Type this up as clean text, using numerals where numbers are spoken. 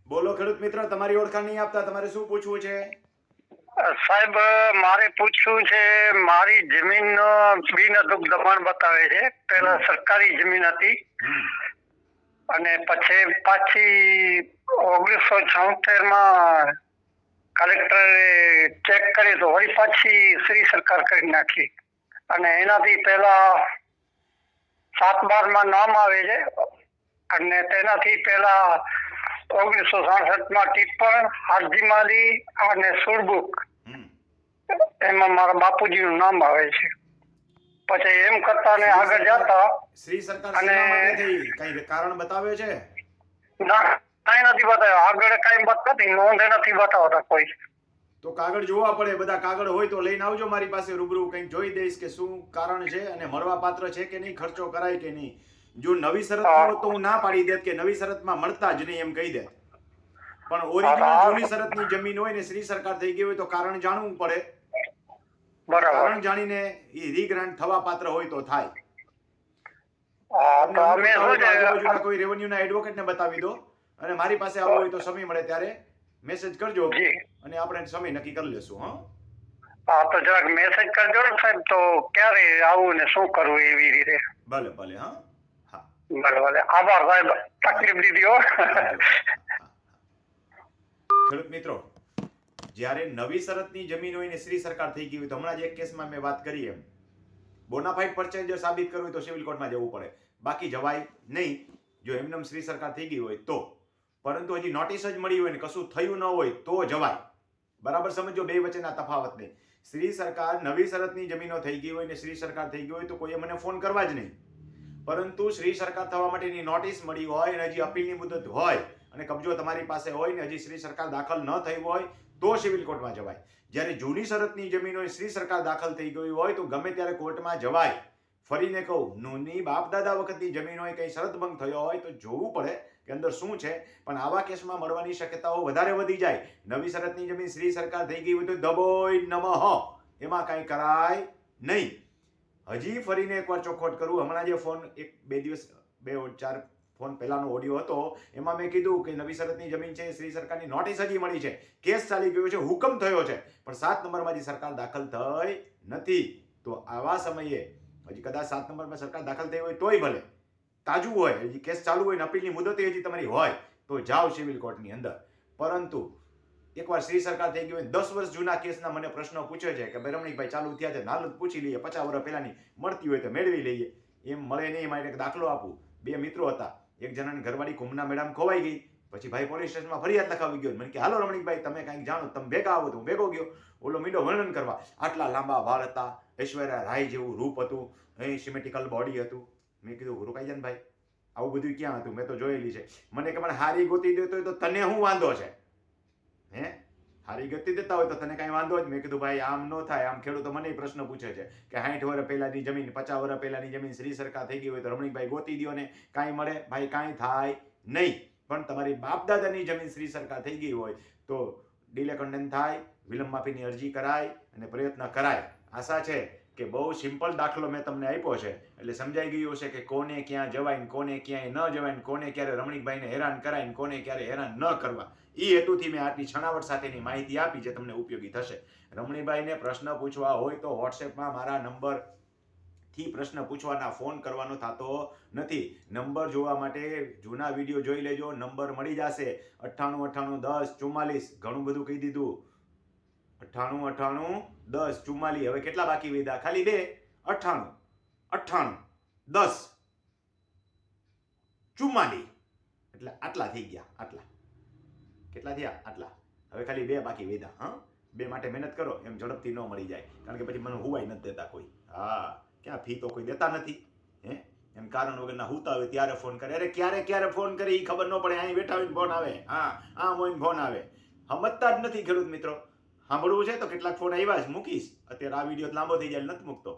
બોલો ખેડૂત મિત્ર, તમારી ઓળખાણ નહીં આપતા, તમારે શું પૂછવું છે? સાહેબ, મારે પૂછવું છે. મારી જમીન બિનહદુક દબાણ બતાવે છે. પહેલા સરકારી જમીન હતી અને પછી પાછી 1976 કલેક્ટરે ચેક કરી તો વળી પાછી શ્રી સરકાર કરી નાખી. અને એનાથી પહેલા 7/12 નામ આવે છે અને તેનાથી પહેલા 1967 ટિપ્પણ હારજીમાલી અને સુરબુક એમાં મારા બાપુજીનું નામ આવે છે. પછી એમ કરતા ને આગળ જતા શ્રી સરકાર શેના માટે થઈ, કઈ કારણ બતાવે છે? ના, કઈ નથી બતાવ્યો. આગળ કઈ નથી, નોંધ નથી બતાવતા કોઈ. તો કાગળ જોવા પડે. બધા કાગળ હોય તો લઈને આવજો મારી પાસે રૂબરૂ, કંઈક જોઈ દઈશ કે શું કારણ છે અને મળવા પાત્ર છે કે નહીં, ખર્ચો કરાય કે નહીં. જો નવી શરત હોય તો હું ના પાડી દેત કે નવી શરતમાં મળતા જ નહીં એમ કહી દે. પણ ઓરિજિનલ જૂની શરતની જમીન હોય ને શ્રી સરકાર થઈ ગઈ હોય તો કારણ જાણવું પડે. કારણ જાણીને એ રીગ્રાન્ટ થવા પાત્ર હોય તો થાય. આજુબાજુના કોઈ રેવન્યુના એડવોકેટને બતાવી દો અને મારી પાસે આવવું હોય તો સમય મળે ત્યારે મેસેજ કરજો અને આપણે સમય નક્કી કરી લેશું. હા, તો જરાક મેસેજ કરજો ને સાહેબ, તો ક્યારે આવું ને શું કરવું એવી રીતે. ભલે ભલે. હા, ભલે ભલે. આભાર સાહેબ, તકલીફ દીધી હો. ખેડૂત મિત્રો, જ્યારે નવી શરતની જમીન હોય ને શ્રી સરકાર થઈ ગઈ હોય તો હમણાં જ એક કેસમાં મેં વાત કરી એમ બોનાફાઇડ પરચેઝર સાબિત કરવું હોય તો સિવિલ કોર્ટમાં જવું પડે, બાકી જવાય નહીં જો એમનેમ શ્રી સરકાર થઈ ગઈ હોય તો. પરંતુ હજી નોટિસ જ મળી હોય ને કશું થયું ન હોય તો જવાય. બરાબર સમજો બે વચ્ચેના તફાવતને. શ્રી સરકાર નવી શરતની જમીનો થઈ ગઈ હોય ને શ્રી સરકાર થઈ ગઈ હોય તો કોઈએ મને ફોન કરવા જ નહીં. પરંતુ શ્રી સરકાર થવા માટેની નોટિસ મળી હોય અને હજી અપીલની મુદત હોય અને કબજો તમારી પાસે હોય ને હજી શ્રી સરકાર દાખલ ન થઈ હોય તો સિવિલ કોર્ટમાં જવાય. જ્યારે જૂની શરતની જમીન હોય શ્રી સરકાર દાખલ થઈ ગઈ હોય તો ગમે ત્યારે કોર્ટમાં જવાય. ફરીને કહું, નોની બાપ દાદા વખતની જમીન હોય કંઈ શરત ભંગ થયો હોય તો જોવું પડે કે અંદર શું છે. પણ આવા કેસમાં મળવાની શક્યતાઓ વધારે વધી જાય. નવી શરતની જમીન શ્રી સરકાર થઈ ગઈ હોય તો દબોય નમઃ, એમાં કાંઈ કરાય નહીં. હજી ફરીને એકવાર ચોખવટ કરું, હમણાં જે ફોન 2-4 ફોન પહેલાનો ઓડિયો હતો એમાં મેં કીધું કે નવી શરતની જમીન છે, શ્રી સરકારની નોટિસ હજી મળી છે, કેસ ચાલી ગયો છે, હુકમ થયો છે, પણ 7 નંબરમાં હજી સરકાર દાખલ થઈ નથી. તો આવા સમયે હજી કદાચ 7 નંબરમાં સરકાર દાખલ થઈ હોય તોય ભલે, તાજું હોય, હજી કેસ ચાલુ હોય ને અપીલની મુદત હજી તમારી હોય તો જાઓ સિવિલ કોર્ટની અંદર. પરંતુ એકવાર શ્રી સરકાર થઈ ગઈ હોય 10 વર્ષ જૂના કેસના મને પ્રશ્નો પૂછે છે કે ભાઈ રમણીકભાઈ ચાલુ થયા છે, નાલત પૂછી લઈએ, 50 વર્ષ પહેલાની મળતી હોય તો મેળવી લઈએ. એમ મળે નહીં. માટે એક દાખલો આપું. 2 મિત્રો હતા, એક જણાની ઘરવાળી કુંભના મેળામાં ખોવાઈ ગઈ. પછી ભાઈ પોલીસ સ્ટેશનમાં ફરિયાદ લખાવી ગયો. મને કે હાલો રમણીકભાઈ તમે કંઈક જાણો, તમે ભેગા આવો. તો હું ભેગો ગયો. ઓલો મીંડો વર્ણન કરવા, આટલા લાંબા વાળ હતા, ઐશ્વર્યા રાય જેવું રૂપ હતું, સિમેટ્રિકલ બોડી હતું. મેં કીધું રોકાઈ જાય ભાઈ, આવું બધું ક્યાં હતું, મેં તો જોયેલી છે. મને કે મને હારી ગોતી દેતો હોય તો તને શું વાંધો છે? હારી ગતિ દેતા હોય તો તને કાંઈ વાંધો જ. મેં કીધું ભાઈ આમ ન થાય. આમ ખેડૂતો મને પ્રશ્ન પૂછે છે કે 60 વર્ષ પહેલાની જમીન, 50 વર્ષ પહેલાની જમીન શ્રી સરકાર થઈ ગઈ હોય તો રમણીકભાઈ ગોતી દો ને કાંઈ મળે. ભાઈ કાંઈ થાય નહીં. પણ તમારી બાપ દાદાની જમીન શ્રી સરકાર થઈ ગઈ હોય તો ડીલે કન્ડેમ થાય, વિલંબ માફીની અરજી કરાય અને પ્રયત્ન કરાય. આશા છે કે બહુ સિમ્પલ દાખલો મેં તમને આપ્યો છે એટલે સમજાઈ ગયું હશે કે કોને ક્યાં જવાય ને કોને ક્યાંય ન જવાય ને કોને ક્યારે રમણીકભાઈને હેરાન કરાય ને કોને ક્યારે હેરાન ન કરવા. એ હેતુથી મેં આટલી છણાવટ સાથેની માહિતી આપી જે તમને ઉપયોગી થશે. રમણીભાઈને પ્રશ્ન પૂછવા હોય તો વોટ્સએપમાં મારા નંબરથી પ્રશ્ન પૂછવાના, ફોન કરવાનો થતો નથી. નંબર જોવા માટે જૂના વિડીયો જોઈ લેજો, નંબર મળી જશે. 98 98 10 44. ઘણું બધું કહી દીધું. 98 98 10 44. હવે કેટલા બાકી વધ્યા? ખાલી 2. 98 98 10 44. એટલે આટલા થઈ ગયા. આટલા કેટલા થયા? આટલા. હવે ખાલી 2 બાકી વધ્યા. 2 માટે મહેનત કરો, એમ ઝડપથી ન મળી જાય. કારણ કે પછી મને હુવાય નથી દેતા કોઈ. ક્યાં ફી તો કોઈ દેતા નથી. એમ કારણ વગરના હુતા હોય ત્યારે ફોન કરે. અરે ક્યારે ફોન કરે એ ખબર ન પડે. અહીં બેઠા હોય ફોન આવે, આમ હોય ફોન આવે. સમજતા જ નથી ખેડૂત મિત્રો. સાંભળવું છે તો કેટલાક ફોન આવ્યા છે, મૂકીશ. અત્યારે આ વિડીયો લાંબો થઈ જાય નથી મૂકતો.